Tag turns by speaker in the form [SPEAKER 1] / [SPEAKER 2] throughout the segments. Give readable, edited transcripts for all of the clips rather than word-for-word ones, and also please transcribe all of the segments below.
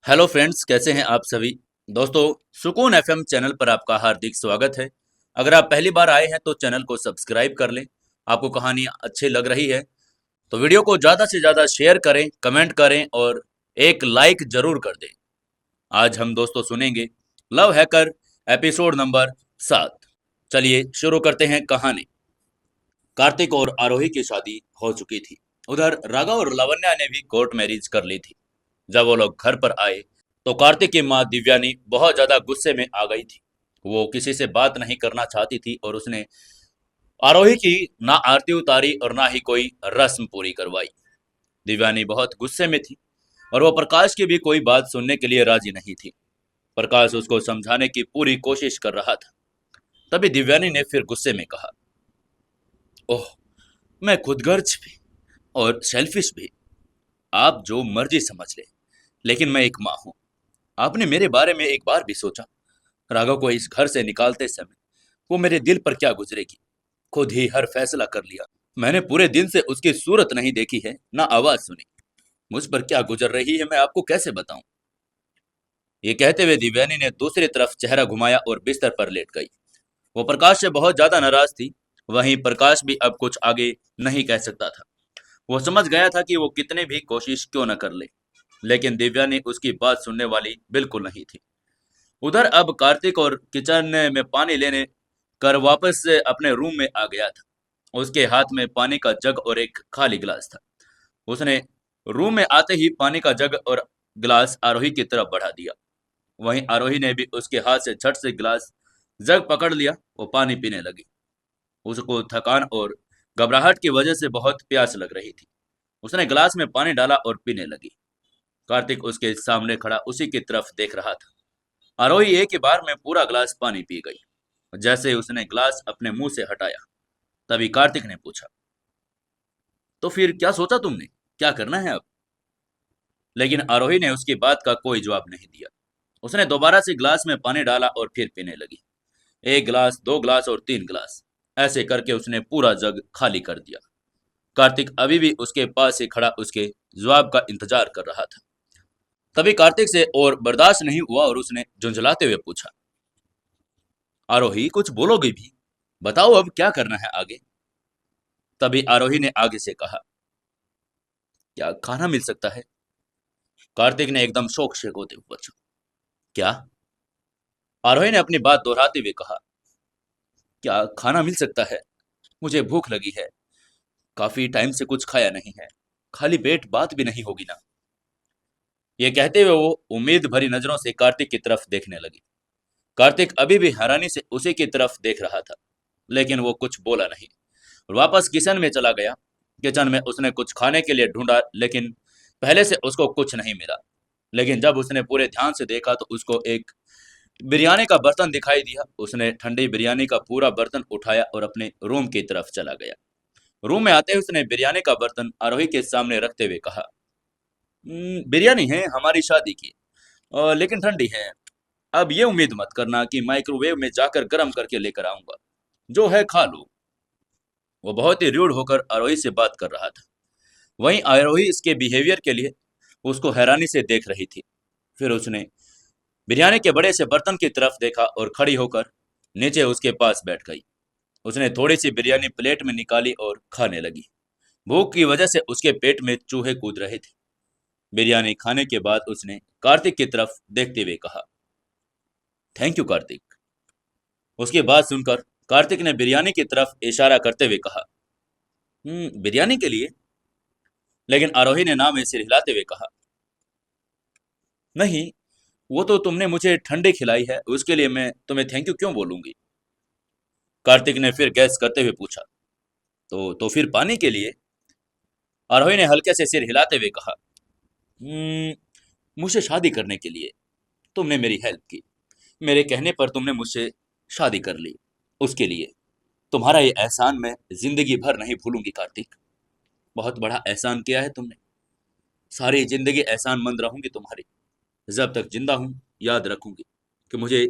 [SPEAKER 1] Hello friends, कैसे हैं आप सभी। दोस्तों, सुकून एफएम चैनल पर आपका हार्दिक स्वागत है। अगर आप पहली बार आए हैं तो चैनल को सब्सक्राइब कर लें। आपको कहानी अच्छी लग रही है तो वीडियो को ज़्यादा से ज़्यादा शेयर करें, कमेंट करें और एक लाइक जरूर कर दें। आज हम दोस्तों सुनेंगे लव हैकर एपिसोड नंबर 7। चलिए शुरू करते हैं कहानी। कार्तिक और आरोही की शादी हो चुकी थी। उधर राघव और लावण्या ने भी कोर्ट मैरिज कर ली थी। जब वो लोग घर पर आए तो कार्तिक की माँ दिव्यानी बहुत ज्यादा गुस्से में आ गई थी। वो किसी से बात नहीं करना चाहती थी और उसने आरोही की ना आरती उतारी और ना ही कोई रस्म पूरी करवाई। दिव्यानी बहुत गुस्से में थी और वो प्रकाश की भी कोई बात सुनने के लिए राजी नहीं थी। प्रकाश उसको समझाने की पूरी कोशिश कर रहा था। तभी दिव्यानी ने फिर गुस्से में कहा, ओह, मैं खुदगर्ज भी और सेल्फिश भी। आप जो मर्जी समझ ले, लेकिन मैं एक माँ हूँ। आपने मेरे बारे में एक बार भी सोचा? राघव को इस घर से निकालते समय वो मेरे दिल पर क्या गुजरेगी? खुद ही हर फैसला कर लिया। मैंने पूरे दिन से उसकी सूरत नहीं देखी है, ना आवाज सुनी। मुझ पर क्या गुजर रही है मैं आपको कैसे बताऊं। ये कहते हुए दिव्यानी ने दूसरी तरफ चेहरा घुमाया और बिस्तर पर लेट गई। वो प्रकाश से बहुत ज्यादा नाराज थी। वहीं प्रकाश भी अब कुछ आगे नहीं कह सकता था। वो समझ गया था कि वो कितने भी कोशिश क्यों न कर ले, लेकिन दिव्यानी उसकी बात सुनने वाली बिल्कुल नहीं थी। उधर अब कार्तिक और किचन में पानी लेने कर वापस से अपने रूम में आ गया था। उसके हाथ में पानी का जग और एक खाली गिलास था। उसने रूम में आते ही पानी का जग और गिलास आरोही की तरफ बढ़ा दिया। वहीं आरोही ने भी उसके हाथ से झट से गिलास जग पकड़ लिया। वो पानी पीने लगी। उसको थकान और घबराहट की वजह से बहुत प्यास लग रही थी। उसने गिलास में पानी डाला और पीने लगी। कार्तिक उसके सामने खड़ा उसी की तरफ देख रहा था। आरोही एक ही बार में पूरा गिलास पानी पी गई। जैसे ही उसने गिलास अपने मुंह से हटाया, तभी कार्तिक ने पूछा, तो फिर क्या सोचा तुमने? क्या करना है अब? लेकिन आरोही ने उसकी बात का कोई जवाब नहीं दिया। उसने दोबारा से गिलास में पानी डाला और फिर पीने लगी। एक गिलास, दो गिलास और तीन गिलास, ऐसे करके उसने पूरा जग खाली कर दिया। कार्तिक अभी भी उसके पास ही खड़ा उसके जवाब का इंतजार कर रहा था। तभी कार्तिक से और बर्दाश्त नहीं हुआ और उसने झुंझलाते हुए पूछा, आरोही कुछ बोलोगे भी? बताओ अब क्या करना है आगे। तभी आरोही ने आगे से कहा, क्या खाना मिल सकता है? कार्तिक ने एकदम शौक से होते हुए पूछा, क्या? आरोही ने अपनी बात दोहराते हुए कहा, क्या खाना मिल सकता है? मुझे भूख लगी है। काफी टाइम से कुछ खाया नहीं है। खाली पेट बात भी नहीं होगी ना? ये कहते हुए वो उम्मीद भरी नजरों से कार्तिक की तरफ देखने लगी। कार्तिक अभी भी हैरानी से उसी की तरफ देख रहा था, लेकिन वो कुछ बोला नहीं और वापस किचन में चला गया। किचन में उसने कुछ खाने के लिए ढूंढा, लेकिन पहले से उसको कुछ नहीं मिला। लेकिन जब उसने पूरे ध्यान से देखा तो उसको एक बिरयानी का बर्तन दिखाई दिया। उसने ठंडी बिरयानी का पूरा बर्तन उठाया और अपने रूम की तरफ चला गया। रूम में आते ही उसने बिरयानी का बर्तन आरोही के सामने रखते हुए कहा, बिरयानी है हमारी शादी की, लेकिन ठंडी है। अब ये उम्मीद मत करना कि माइक्रोवेव में जाकर गर्म करके लेकर आऊंगा। जो है खा लो। वो बहुत ही रूड होकर आरोही से बात कर रहा था। वहीं आरोही इसके बिहेवियर के लिए उसको हैरानी से देख रही थी। फिर उसने बिरयानी के बड़े से बर्तन की तरफ देखा और खड़ी होकर नीचे उसके पास बैठ गई। उसने थोड़ी सी बिरयानी प्लेट में निकाली और खाने लगी। भूख की वजह से उसके पेट में चूहे कूद रहे थे। बिरयानी खाने के बाद उसने कार्तिक की तरफ देखते हुए कहा, थैंक यू कार्तिक। उसकी बात सुनकर कार्तिक ने बिरयानी की तरफ इशारा करते हुए कहा, बिरयानी के लिए? लेकिन आरोही ने नाम में सिर हिलाते हुए कहा, नहीं, वो तो तुमने मुझे ठंडे खिलाई है, उसके लिए मैं तुम्हें थैंक यू क्यों बोलूंगी? कार्तिक ने फिर गैस करते हुए पूछा, तो फिर पानी के लिए? आरोही ने हल्के से सिर हिलाते हुए कहा, "हम्म, मुझसे शादी करने के लिए। तुमने मेरी हेल्प की। मेरे कहने पर तुमने मुझसे शादी कर ली। उसके लिए तुम्हारा ये एहसान मैं जिंदगी भर नहीं भूलूंगी कार्तिक। बहुत बड़ा एहसान किया है तुमने। सारी जिंदगी एहसानमंद रहूंगी तुम्हारी। जब तक जिंदा हूं याद रखूंगी कि मुझे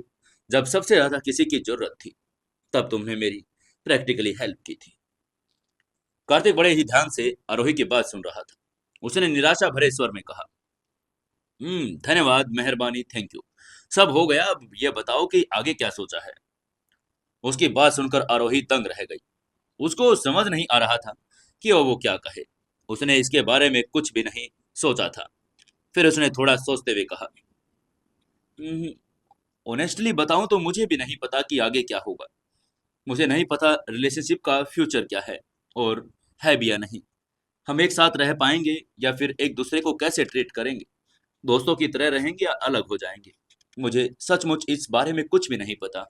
[SPEAKER 1] जब सबसे ज्यादा किसी की जरूरत थी, तब तुमने मेरी प्रैक्टिकली हेल्प की थी। कार्तिक बड़े ही ध्यान से आरोही की बात सुन रहा था। उसने निराशा भरे स्वर में कहा, धन्यवाद, मेहरबानी, थैंक यू। सब हो गया, अब ये बताओ कि आगे क्या सोचा है? उसकी बात सुनकर आरोही दंग रह गई। उसको समझ नहीं आ रहा था कि वो क्या कहे। उसने इसके बारे में कुछ भी नहीं सोचा था। फिर उसने थोड़ा सोचते हुए कहा, ऑनेस्टली बताऊं तो मुझे भी नहीं पता कि आगे क्या होगा। मुझे नहीं पता रिलेशनशिप का फ्यूचर क्या है, और है भी या नहीं। हम एक साथ रह पाएंगे या फिर एक दूसरे को कैसे ट्रीट करेंगे, दोस्तों की तरह रहेंगे या अलग हो जाएंगे। मुझे सचमुच इस बारे में कुछ भी नहीं पता।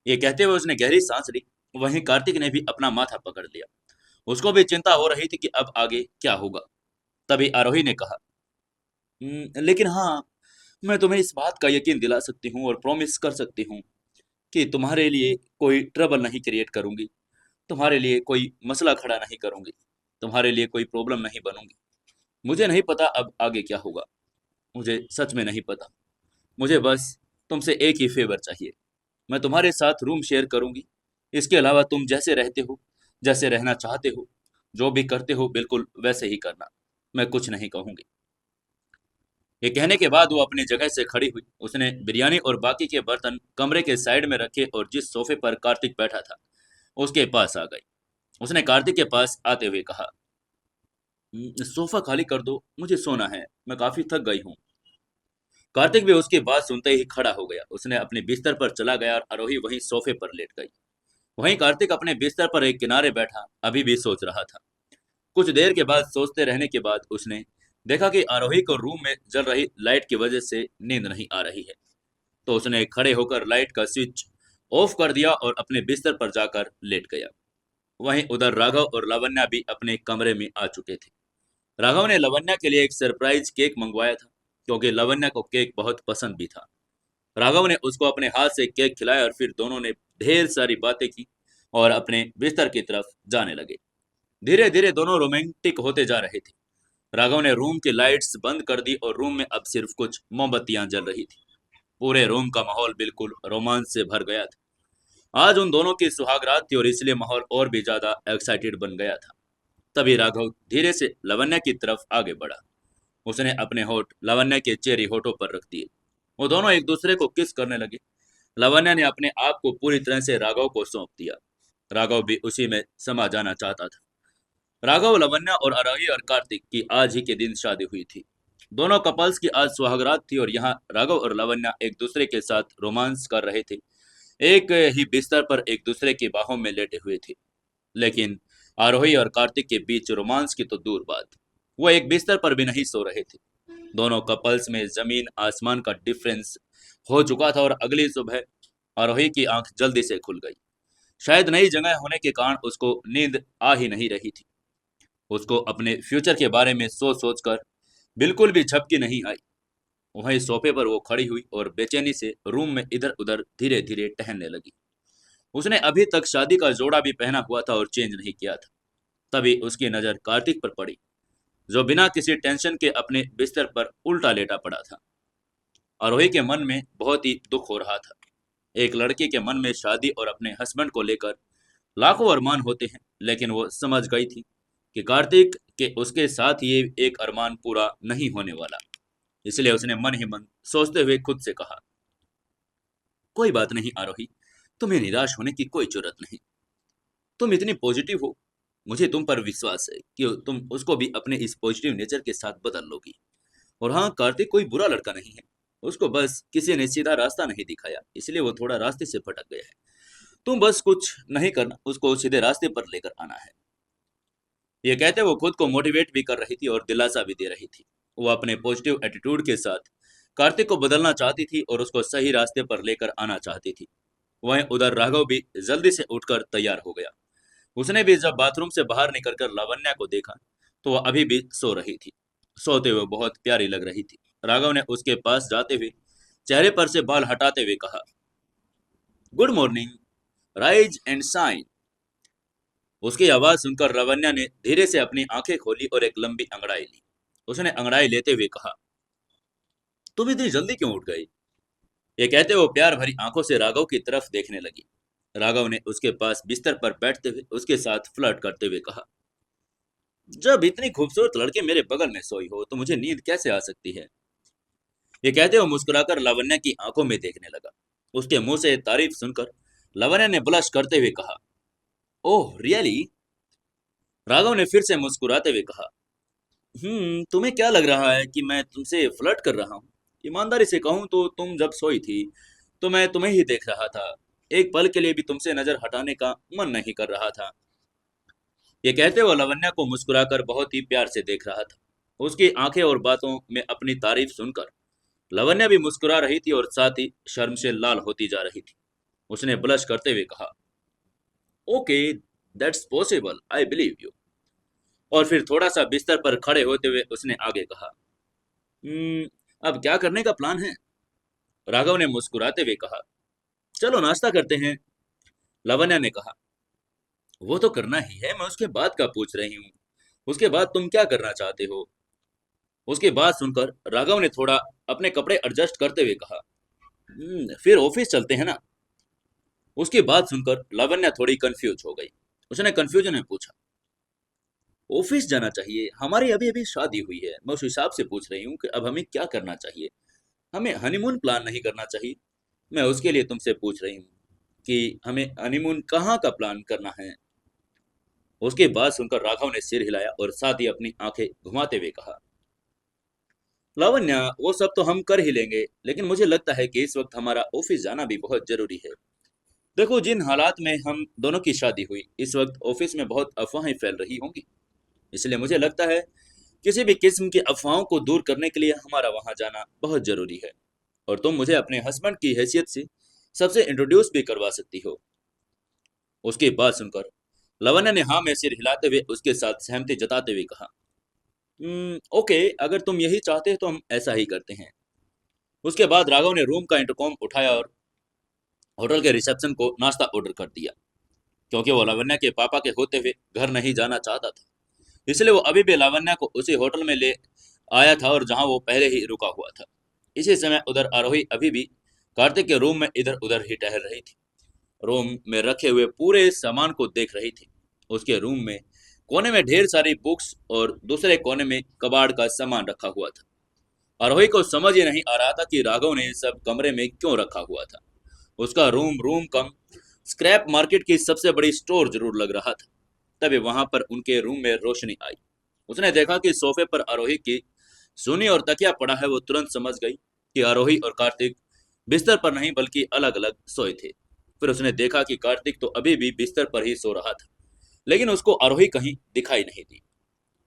[SPEAKER 1] ये कहते हुए उसने गहरी सांस ली। वहीं कार्तिक ने भी अपना माथा पकड़ लिया। उसको भी चिंता हो रही थी कि अब आगे क्या होगा। तभी आरोही ने कहा, लेकिन हाँ, मैं तुम्हें इस बात का यकीन दिला सकती हूँ और प्रॉमिस कर सकती हूँ कि तुम्हारे लिए कोई ट्रबल नहीं क्रिएट करूंगी, तुम्हारे लिए कोई मसला खड़ा नहीं करूंगी, तुम्हारे लिए कोई प्रॉब्लम नहीं बनूंगी। मुझे नहीं पता अब आगे क्या होगा, मुझे सच में नहीं पता। मुझे बस तुमसे एक ही फेवर चाहिए। मैं तुम्हारे साथ रूम शेयर करूंगी। इसके अलावा तुम जैसे रहते हो, जैसे रहना चाहते हो, जो भी करते हो बिल्कुल वैसे ही करना। मैं कुछ नहीं कहूंगी। ये कहने के बाद वो अपनी जगह से खड़ी हुई। उसने बिरयानी और बाकी के बर्तन कमरे के साइड में रखे और जिस सोफे पर कार्तिक बैठा था उसके पास आ गई। उसने कार्तिक के पास आते हुए कहा, सोफा खाली कर दो, मुझे सोना है, मैं काफी थक गई हूँ। कार्तिक भी उसकी बात सुनते ही खड़ा हो गया। उसने अपने बिस्तर पर चला गया और आरोही वहीं सोफे पर लेट गई। वहीं कार्तिक अपने बिस्तर पर एक किनारे बैठा अभी भी सोच रहा था। कुछ देर के बाद सोचते रहने के बाद उसने देखा कि आरोही को रूम में जल रही लाइट की वजह से नींद नहीं आ रही है। तो उसने खड़े होकर लाइट का स्विच ऑफ कर दिया और अपने बिस्तर पर जाकर लेट गया। वहीं उधर राघव और लावण्या भी अपने कमरे में आ चुके थे। राघव ने लावण्या के लिए एक सरप्राइज केक मंगवाया था, क्योंकि लावण्या को केक बहुत पसंद भी था। राघव ने उसको अपने हाथ से केक खिलाया और फिर दोनों ने ढेर सारी बातें की और अपने बिस्तर की तरफ जाने लगे। धीरे धीरे दोनों रोमांटिक होते जा रहे थे। राघव ने रूम की लाइट्स बंद कर दी और रूम में अब सिर्फ कुछ मोमबत्तियां जल रही थी। पूरे रूम का माहौल बिल्कुल रोमांच से भर गया था। आज उन दोनों की सुहागरात थी और इसलिए माहौल और भी ज्यादा एक्साइटेड बन गया था। तभी राघव धीरे से लावण्या की तरफ आगे बढ़ा। उसने अपने होठ लावण्या के चेरी होठों पर रख दिए। वो दोनों एक दूसरे को किस करने लगे। लावण्या ने अपने आप को पूरी तरह से राघव को सौंप दिया। राघव भी उसी में समा जाना चाहता था। राघव, लावण्या और आरोही और कार्तिक की आज ही के दिन शादी हुई थी। दोनों कपल्स की आज सुहागरात थी और यहाँ राघव और लावण्या एक दूसरे के साथ रोमांस कर रहे थे। एक ही बिस्तर पर एक दूसरे की बाहों में लेटे हुए थे। लेकिन आरोही और कार्तिक के बीच रोमांस की तो दूर बात, वो एक बिस्तर पर भी नहीं सो रहे थे। दोनों कपल्स में जमीन आसमान का डिफरेंस हो चुका था और अगली सुबह आरोही की आंख जल्दी से खुल गई। शायद नई जगह होने के कारण उसको नींद आ ही नहीं रही थी। उसको अपने फ्यूचर के बारे में सोच सोच कर बिल्कुल भी झपकी नहीं आई। वहीं सोफे पर वो खड़ी हुई और बेचैनी से रूम में इधर उधर धीरे धीरे टहलने लगी। उसने अभी तक शादी का जोड़ा भी पहना हुआ था और चेंज नहीं किया था। तभी उसकी नजर कार्तिक पर पड़ी, जो बिना किसी टेंशन के अपने बिस्तर पर उल्टा लेटा पड़ा था। आरोही के मन में बहुत ही दुख हो रहा था। एक लड़की के मन में शादी और अपने हस्बैंड को लेकर लाखों अरमान होते हैं, लेकिन वो समझ गई थी कि कार्तिक के उसके साथ ये एक अरमान पूरा नहीं होने वाला। इसलिए उसने मन ही मन सोचते हुए खुद से कहा, कोई बात नहीं आरोही, तुम्हें निराश होने की कोई जरूरत नहीं। तुम इतनी पॉजिटिव हो, मुझे तुम पर विश्वास है कि तुम उसको भी अपने इस पॉजिटिव नेचर के साथ बदल लोगी। और हाँ, कार्तिक कोई बुरा लड़का नहीं है। उसको बस किसी ने सीधा रास्ता नहीं दिखाया, इसलिए वो थोड़ा रास्ते से भटक गया है। तुम बस कुछ नहीं करना, उसको सीधे रास्ते पर लेकर आना है। ये कहते वो खुद को मोटिवेट भी कर रही थी और दिलासा भी दे रही थी। वो अपने पॉजिटिव एटीट्यूड के साथ कार्तिक को बदलना चाहती थी और उसको सही रास्ते पर लेकर आना चाहती थी। वहीं उधर राघव भी जल्दी से उठकर तैयार हो गया। उसने भी जब बाथरूम से बाहर निकलकर लावण्या को देखा तो वह अभी भी सो रही थी। सोते हुए बहुत प्यारी लग रही थी। राघव ने उसके पास जाते हुए चेहरे पर से बाल हटाते हुए कहा, good morning, rise and shine. उसकी आवाज सुनकर लावण्या ने धीरे से अपनी आंखें खोली और एक लंबी अंगड़ाई ली। उसने अंगड़ाई लेते हुए कहा, तुम इतनी जल्दी क्यों उठ गई? ये कहते वो प्यार भरी आंखों से राघव की तरफ देखने लगी। राघव ने उसके पास बिस्तर पर बैठते हुए उसके साथ फ्लर्ट करते हुए कहा, जब इतनी खूबसूरत लड़की मेरे बगल में सोई हो तो मुझे नींद कैसे आ सकती है? ये कहते हुए मुस्कुराकर लावण्य की आंखों में देखने लगा। उसके मुंह से तारीफ सुनकर लावण्य ने ब्लश करते हुए कहा, ओह रियली? राघव ने फिर से मुस्कुराते हुए कहा, तुम्हें क्या लग रहा है कि मैं तुमसे फ्लर्ट कर रहा हूँ? ईमानदारी से कहूँ तो तुम जब सोई थी तो मैं तुम्हें ही देख रहा था। एक पल के लिए भी तुमसे नजर हटाने का मन नहीं कर रहा था। ये कहते हुए लावण्य को मुस्कुराकर बहुत ही प्यार से देख रहा था। उसकी आंखें और बातों में अपनी तारीफ सुनकर लावण्य भी मुस्कुरा रही थी और साथ ही शर्म से लाल होती जा रही थी। उसने ब्लश करते हुए कहा, okay, that's possible, I believe you. और फिर थोड़ा सा बिस्तर पर खड़े होते हुए उसने आगे कहा, "हम्म, अब क्या करने का प्लान है?" राघव ने मुस्कुराते हुए कहा, चलो नाश्ता करते हैं। लावण्य ने कहा, वो तो करना ही है, मैं उसके बाद का पूछ रही हूँ। उसके बाद तुम क्या करना चाहते हो? उसकी बात सुनकर राघव ने थोड़ा अपने कपड़े एडजस्ट करते हुए कहा, फिर ऑफिस चलते हैं ना?" उसकी बात सुनकर लावण्य थोड़ी कंफ्यूज हो गई। उसने कंफ्यूजन में पूछा, ऑफिस जाना चाहिए? हमारी अभी अभी शादी हुई है, मैं उस हिसाब से पूछ रही हूँ कि अब हमें क्या करना चाहिए। हमें हनीमून प्लान नहीं करना चाहिए? मैं उसके लिए तुमसे पूछ रही हूँ कि हमें हनीमून कहाँ का प्लान करना है। उसकी बात सुनकर राघव ने सिर हिलाया और साथ ही अपनी आंखें घुमाते हुए कहा, लावण्य, वो सब तो हम कर ही लेंगे, लेकिन मुझे लगता है कि इस वक्त हमारा ऑफिस जाना भी बहुत जरूरी है। देखो, जिन हालात में हम दोनों की शादी हुई, इस वक्त ऑफिस में बहुत अफवाहें फैल रही होंगी। इसलिए मुझे लगता है किसी भी किस्म की अफवाहों को दूर करने के लिए हमारा वहां जाना बहुत जरूरी है। और तुम मुझे अपने हस्बैंड की हैसियत से सबसे इंट्रोड्यूस भी करवा सकती हो। उसकी बात सुनकर लावण्य ने हाँ में सिर हिलाते हुए उसके साथ सहमति जताते हुए कहा, ओके, अगर तुम यही चाहते हो तो हम ऐसा ही करते हैं। उसके बाद राघव ने रूम का इंटरकॉम उठाया और होटल के रिसेप्शन को नाश्ता ऑर्डर कर दिया। क्योंकि वो लावण्य के पापा के होते हुए घर नहीं जाना चाहता था, इसलिए वो अभी भी लावण्य को उसी होटल में ले आया था और जहां वो पहले ही रुका हुआ था। इसी समय उधर आरोही अभी भी कार्तिक के रूम में इधर उधर ही टहल रही थी। रूम में रखे हुए पूरे सामान को देख रही थी। उसके रूम में कोने में ढेर सारी बुक्स और दूसरे कोने में कबाड़ का सामान रखा हुआ था। आरोही को समझ ही नहीं आ रहा था कि राघव ने ये सब कमरे में क्यों रखा हुआ था। उसका room room cum scrap market की सबसे बड़ी स्टोर जरूर लग रहा था। तभी वहां पर उनके रूम में रोशनी आई। उसने देखा कि सोफे पर आरोही की सोनी और तकिया पड़ा है। वो तुरंत समझ गई कि आरोही और कार्तिक बिस्तर पर नहीं बल्कि अलग अलग सोए थे। फिर उसने देखा कि कार्तिक तो अभी भी बिस्तर पर ही सो रहा था, लेकिन उसको आरोही कहीं दिखाई नहीं दी।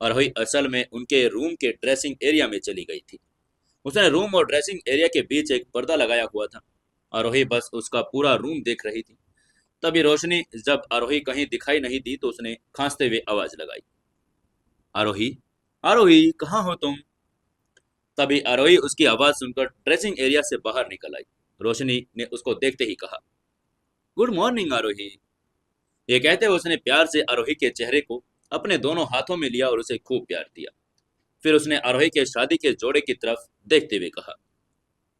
[SPEAKER 1] आरोही असल में उनके रूम के ड्रेसिंग एरिया में चली गई थी। उसने रूम और ड्रेसिंग एरिया के बीच एक पर्दा लगाया हुआ था। आरोही बस उसका पूरा रूम देख रही थी। तभी रोशनी जब आरोही कहीं दिखाई नहीं दी तो उसने खांसते हुए आवाज लगाई, आरोही, आरोही, कहाँ हो तुम? तभी आरोही उसकी आवाज सुनकर ड्रेसिंग एरिया से बाहर निकल आई। रोशनी ने उसको देखते ही कहा, गुड मॉर्निंग आरोही। ये कहते हुए उसने प्यार से आरोही के चेहरे को अपने दोनों हाथों में लिया और उसे खूब प्यार दिया। फिर उसने आरोही के शादी के जोड़े की तरफ देखते हुए कहा,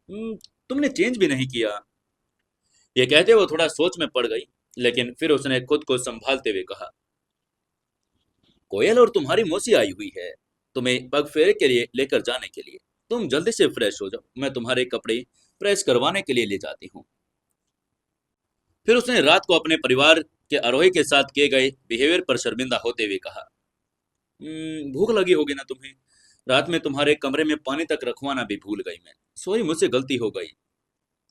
[SPEAKER 1] "हम्म, तुमने चेंज भी नहीं किया।" ये कहते हुए वो थोड़ा सोच में पड़ गई, लेकिन फिर उसने खुद को संभालते हुए कहा, कोयल और तुम्हारी मौसी आई हुई है तुम्हें पग फेरे के लिए लेकर जाने के लिए। तुम जल्दी से फ्रेश हो जाओ, मैं तुम्हारे कपड़े प्रेस करवाने के लिए ले जाती हूँ। फिर उसने रात को अपने परिवार के आरोही के साथ किए गए बिहेवियर पर शर्मिंदा होते हुए कहा, भूख लगी होगी ना तुम्हें? रात में तुम्हारे कमरे में पानी तक रखवाना भी भूल गई मैं। सॉरी, मुझसे गलती हो गई।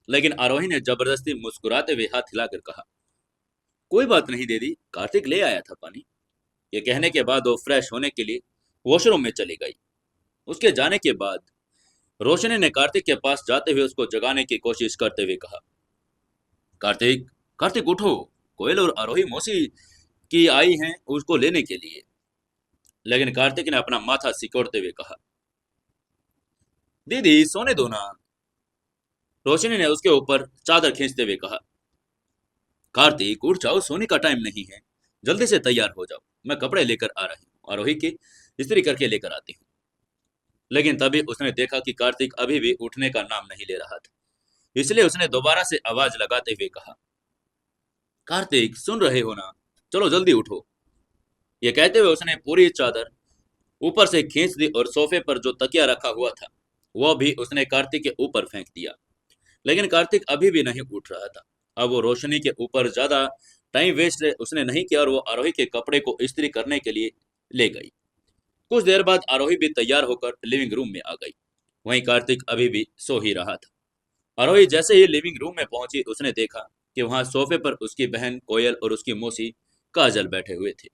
[SPEAKER 1] लेकिन आरोही ने जबरदस्ती मुस्कुराते हुए हाथ हिलाकर कहा, कोई बात नहीं दीदी, कार्तिक ले आया था पानी। ये कहने के बाद वो फ्रेश होने के लिए वॉशरूम में चली गई। उसके जाने के बाद रोशनी ने कार्तिक के पास जाते हुए उसको जगाने की कोशिश करते हुए कहा, कार्तिक, कार्तिक उठो, कोयल और आरोही मौसी की आई हैं उसको लेने के लिए। लेकिन कार्तिक ने अपना माथा सिकोड़ते हुए कहा, दीदी सोने दो ना। रोशनी ने उसके ऊपर चादर खींचते हुए कहा, कार्तिक उठ जाओ, सोने का टाइम नहीं है, जल्दी से तैयार हो जाओ, मैं कपड़े लेकर आ रही हूँ, आरोही की इस्त्री करके लेकर आती हूँ। लेकिन तभी उसने देखा कि कार्तिक अभी भी उठने का नाम नहीं ले रहा था। इसलिए उसने दोबारा से आवाज लगाते हुए कहा, कार्तिक सुन रहे हो ना, चलो जल्दी उठो। ये कहते हुए उसने पूरी चादर ऊपर से खींच दी और सोफे पर जो तकिया रखा हुआ था वह भी उसने कार्तिक के ऊपर फेंक दिया। लेकिन कार्तिक अभी भी नहीं उठ रहा था। अब वो रोशनी के ऊपर ज्यादा टाइम वेस्ट उसने नहीं किया और वो आरोही के कपड़े को इस्त्री करने के लिए ले गई। कुछ देर बाद आरोही भी तैयार होकर लिविंग रूम में आ गई। वहीं कार्तिक अभी भी सो ही रहा था। आरोही जैसे ही लिविंग रूम में पहुंची उसने देखा कि वहां सोफे पर उसकी बहन कोयल और उसकी मौसी काजल बैठे हुए थे।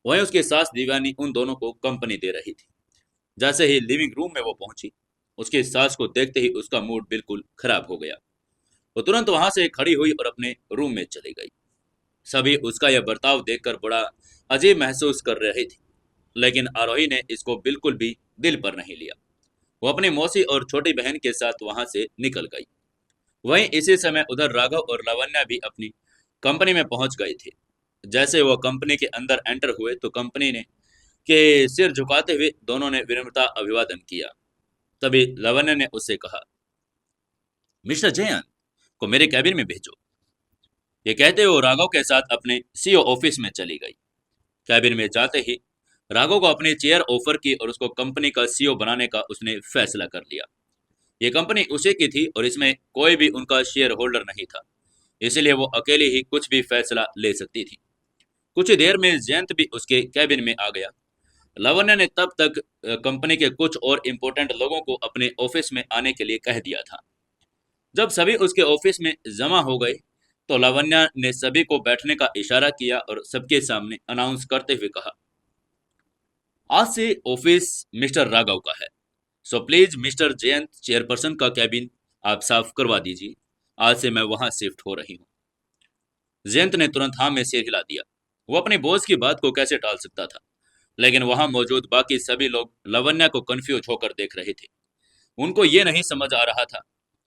[SPEAKER 1] वहीं उसकी सास दिवानी उन दोनों को कंपनी दे रही थी। जैसे ही लिविंग रूम में वो पहुंची, उसकी सास को देखते ही उसका मूड बिल्कुल खराब हो गया। वो तुरंत वहां से खड़ी हुई और अपने रूम में चली गई। सभी उसका यह बर्ताव देखकर बड़ा अजीब महसूस कर रहे थे, लेकिन आरोही ने इसको बिल्कुल भी दिल पर नहीं लिया। वो अपनी मौसी और छोटी बहन के साथ वहां से निकल गई। वहीं इसी समय उधर राघव और लावण्या भी अपनी कंपनी में पहुंच गए थे। जैसे वो कंपनी के अंदर एंटर हुए तो कंपनी ने के सिर झुकाते हुए दोनों ने विनम्रता अभिवादन किया। तभी लावण्य ने उससे कहा, मिस्टर जयंत को मेरे कैबिन में भेजो। ये कहते वो राघव के साथ अपने सीओ ऑफिस में चली गई। कैबिन में जाते ही राघव को अपनी चेयर ऑफर की और उसको कंपनी का सीईओ बनाने का उसने फैसला कर लिया। ये कंपनी उसी की थी और इसमें कोई भी उनका शेयर होल्डर नहीं था, इसलिए वो अकेले ही कुछ भी फैसला ले सकती थी। कुछ ही देर में जयंत भी उसके कैबिन में आ गया। लावण्य ने तब तक कंपनी के कुछ और इम्पोर्टेंट लोगों को अपने ऑफिस में आने के लिए कह दिया था। जब सभी उसके ऑफिस में जमा हो गए तो लावण्य ने सभी को बैठने का इशारा किया और सबके सामने अनाउंस करते हुए कहा, आज से ऑफिस मिस्टर राघव का है, so please mister Jayant chairperson का कैबिन आप साफ करवा दीजिए। आज से मैं वहां शिफ्ट हो रही हूँ। जयंत ने तुरंत हाँ में सिर हिला दिया। वो अपने बॉस की बात को कैसे टाल सकता था, लेकिन वहां मौजूद बाकी सभी लोग लावण्या को कंफ्यूज होकर देख रहे थे। उनको ये नहीं समझ आ रहा था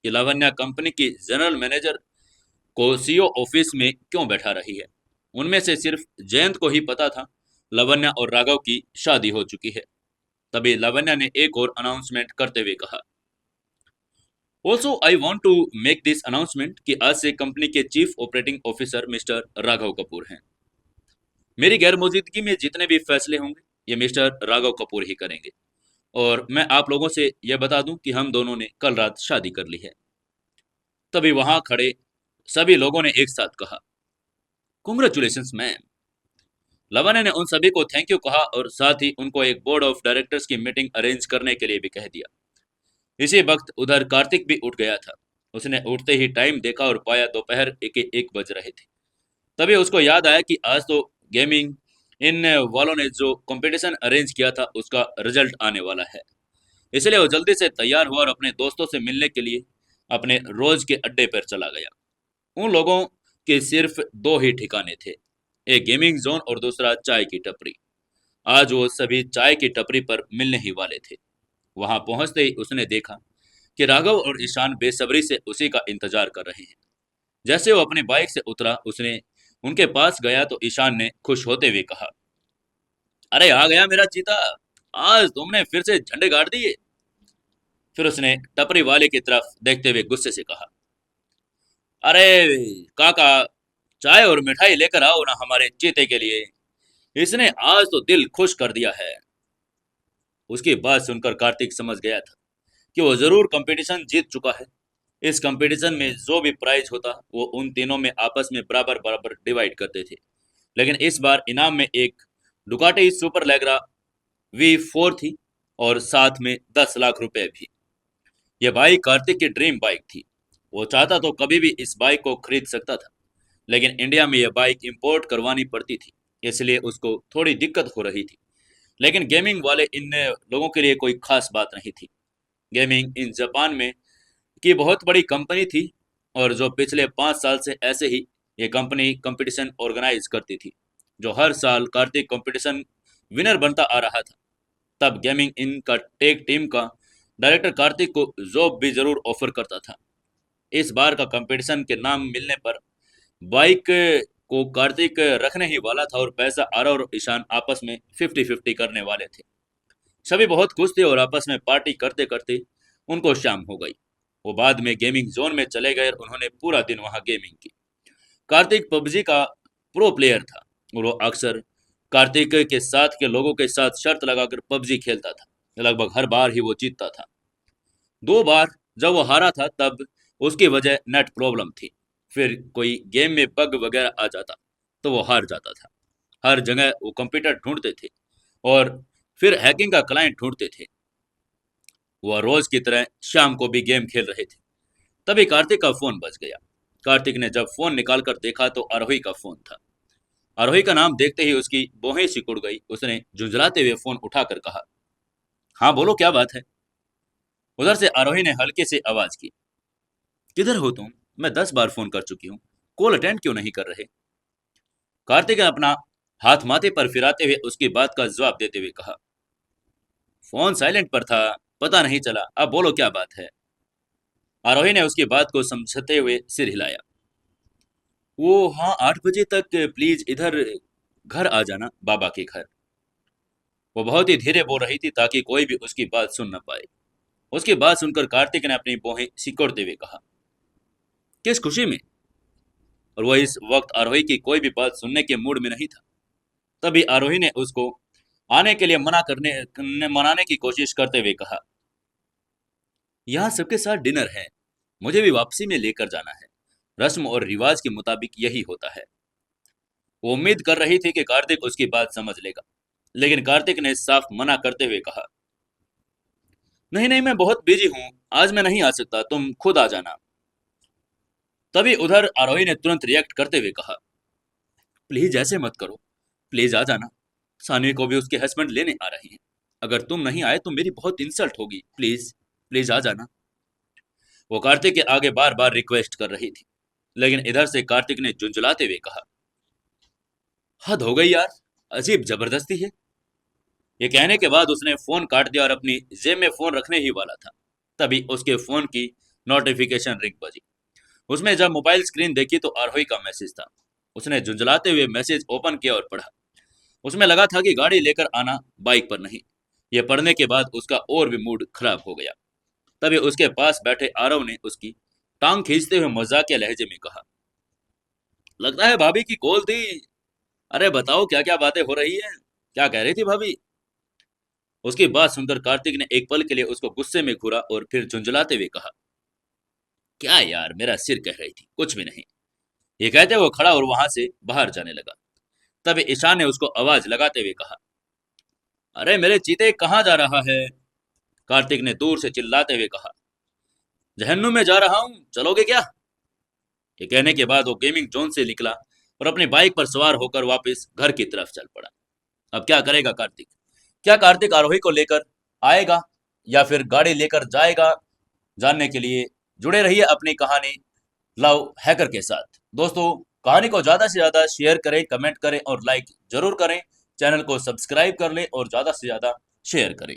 [SPEAKER 1] कि लावण्या कंपनी की जनरल मैनेजर को सीईओ ऑफिस में क्यों बैठा रही है। उनमें से सिर्फ जयंत को ही पता था लावण्या और राघव की शादी हो चुकी है। तभी लावण्या ने एक और अनाउंसमेंट करते हुए कहा, also I want to make this announcement कि आज से कंपनी के chief operating officer mister Raghav Kapoor हैं। मेरी गैर मौजूदगी में जितने भी फैसले होंगे ये मिस्टर राघव कपूर ही करेंगे। और मैं आप लोगों से यह बता दूं कि हम दोनों ने कल रात शादी कर ली है। तभी वहां खड़े सभी लोगों ने एक साथ कहा, कॉन्ग्रेचुलेशंस मैम। लावण्य ने उन सभी को थैंक यू कहा और साथ ही उनको एक बोर्ड ऑफ डायरेक्टर्स की मीटिंग अरेंज करने के लिए भी कह दिया। इसी वक्त उधर कार्तिक भी उठ गया था। उसने उठते ही टाइम देखा और पाया दोपहर 1 बज रहे थे। तभी उसको याद आया कि आज तो गेमिंग इन वालों ने जो कंपटीशन अरेंज किया था उसका रिजल्ट आने वाला है। इसलिए वो जल्दी से तैयार हुआ और अपने दोस्तों से मिलने के लिए अपने रोज के अड्डे पर चला गया। उन लोगों के सिर्फ दो ही ठिकाने थे, एक गेमिंग जोन और दूसरा चाय की टपरी। आज वो सभी चाय की टपरी पर मिलने ही वाले थे। वहां पहुंचते ही उसने देखा कि राघव और ईशान बेसब्री से उसी का इंतजार कर रहे हैं। जैसे वो अपनी बाइक से उतरा उसने उनके पास गया तो ईशान ने खुश होते हुए कहा, अरे आ गया मेरा चीता, आज तुमने फिर से झंडे गाड़ दिए। फिर उसने टपरी वाले की तरफ देखते हुए गुस्से से कहा, अरे काका, चाय और मिठाई लेकर आओ ना हमारे चीते के लिए, इसने आज तो दिल खुश कर दिया है। उसकी बात सुनकर कार्तिक समझ गया था कि वो जरूर कंपटीशन जीत चुका है। इस कंपटीशन में जो भी प्राइज होता वो उन तीनों में आपस में बराबर बराबर डिवाइड करते थे। लेकिन इस बार इनाम में एक डुकाटी सुपर लेग्रा V4 थी और साथ में 10 लाख रुपए भी। यह बाइक कार्तिक की ड्रीम बाइक थी। वो चाहता तो कभी भी इस बाइक को खरीद सकता था, लेकिन इंडिया में यह बाइक इंपोर्ट करवानी पड़ती थी, इसलिए उसको थोड़ी दिक्कत हो रही थी। लेकिन गेमिंग वाले इन लोगों के लिए कोई खास बात नहीं थी। गेमिंग इन जापान में की बहुत बड़ी कंपनी थी और जो पिछले 5 साल से ऐसे ही ये कंपनी कंपटीशन ऑर्गेनाइज करती थी। जो हर साल कार्तिक कंपटीशन विनर बनता आ रहा था। तब गेमिंग इन का टेक टीम का डायरेक्टर कार्तिक को जॉब भी जरूर ऑफर करता था। इस बार का कंपटीशन के नाम मिलने पर बाइक को कार्तिक रखने ही वाला था और पैसा आरव और ईशान आपस में 50-50 करने वाले थे। सभी बहुत खुश थे और आपस में पार्टी करते करते उनको शाम हो गई। वो बाद में गेमिंग जोन में चले गए और उन्होंने पूरा दिन वहां गेमिंग की। कार्तिक पबजी का प्रो प्लेयर था और वो अक्सर कार्तिक के साथ के लोगों के साथ शर्त लगाकर पबजी खेलता था। लगभग हर बार ही वो जीतता था। 2 बार जब वो हारा था तब उसकी वजह नेट प्रॉब्लम थी। फिर कोई गेम में बग वगैरह आ जाता तो वो हार जाता था। हर जगह वो कंप्यूटर ढूंढते थे और फिर हैकिंग का क्लाइंट ढूंढते थे। वह रोज की तरह शाम को भी गेम खेल रहे थे। तभी कार्तिक का फोन बज गया। कार्तिक ने जब फोन निकालकर देखा तो आरोही का फोन था। आरोही का नाम देखते ही उसकी भौहें सिकुड़ गई। उसने झुंझलाते हुए फोन उठाकर कहा, हाँ बोलो, क्या बात है। उधर से आरोही ने हल्के से आवाज की, किधर हो तुम? मैं 10 बार फोन कर चुकी हूँ, कॉल अटेंड क्यों नहीं कर रहे? कार्तिक ने अपना हाथ माथे पर फिराते हुए उसकी बात का जवाब देते हुए कहा, फोन साइलेंट पर था, पता नहीं चला। अब बोलो क्या बात है। आरोही ने उसकी बात को समझते हुए सिर हिलाया। वो, हाँ, 8 बजे तक प्लीज इधर घर आ जाना, बाबा के घर। वो बहुत ही धीरे बोल रही थी ताकि कोई भी उसकी बात सुन न पाए। उसकी बात सुनकर कार्तिक ने अपनी भौहें सिकोड़ते हुए कहा, किस खुशी में? और वह इस वक्त आरोही की कोई भी बात सुनने के मूड में नहीं था। तभी आरोही ने उसको आने के लिए मनाने की कोशिश करते हुए कहा, यहाँ सबके साथ डिनर है, मुझे भी वापसी में लेकर जाना है। रस्म और रिवाज के मुताबिक यही होता है। वो उम्मीद कर रही थी कि कार्तिक उसकी बात समझ लेगा, लेकिन कार्तिक ने साफ मना करते हुए कहा, नहीं नहीं, मैं बहुत बिजी हूँ, आज मैं नहीं आ सकता, तुम खुद आ जाना। तभी उधर आरोही ने तुरंत रिएक्ट करते हुए कहा, प्लीज ऐसे मत करो, प्लीज आ जाना। सानवी को भी उसके हस्बैंड लेने आ रहे हैं। अगर तुम नहीं आए तो मेरी बहुत इंसल्ट होगी, प्लीज प्लीज आ जाना। वो कार्तिक के आगे बार बार रिक्वेस्ट कर रही थी, लेकिन इधर से कार्तिक ने झुंझलाते हुए कहा, हद हो गई यार, अजीब जबरदस्ती है। ये कहने के बाद उसने फोन काट दिया और अपनी जेब में फोन रखने ही वाला था। तभी उसके फोन की नोटिफिकेशन रिंग बजी। उसने जब मोबाइल स्क्रीन देखी तो आरोही का मैसेज था। उसने झुंझलाते हुए मैसेज ओपन किया और पढ़ा। उसमें लगा था कि गाड़ी लेकर आना, बाइक पर नहीं। यह पढ़ने के बाद उसका और भी मूड खराब हो गया। तभी उसके पास बैठे आरव ने उसकी टांग खींचते हुए मजाकिया लहजे में कहा, लगता है भाभी की कॉल थी। अरे बताओ क्या क्या बातें हो रही है, क्या कह रही थी भाभी? उसकी बात सुनकर कार्तिक ने एक पल के लिए उसको गुस्से में घूरा और फिर झुंझलाते हुए कहा, क्या यार, मेरा सिर कह रही थी, कुछ भी नहीं। ये कहते वो खड़ा और वहां से बाहर जाने लगा। तभी ईशान ने उसको आवाज लगाते हुए कहा, अरे मेरे चीते, कहाँ जा रहा है? कार्तिक ने दूर से चिल्लाते हुए कहा, जहन्नुम में जा रहा हूं, चलोगे क्या? ये कहने के बाद वो गेमिंग जोन से निकला और अपनी बाइक पर सवार होकर वापस घर की तरफ चल पड़ा। अब क्या करेगा कार्तिक? क्या कार्तिक आरोही को लेकर आएगा या फिर गाड़ी लेकर जाएगा? जानने के लिए जुड़े रहिए अपनी कहानी लव हैकर के साथ। दोस्तों, कहानी को ज्यादा से ज्यादा शेयर करें, कमेंट करें और लाइक जरूर करें। चैनल को सब्सक्राइब कर लें और ज्यादा से ज्यादा शेयर करें।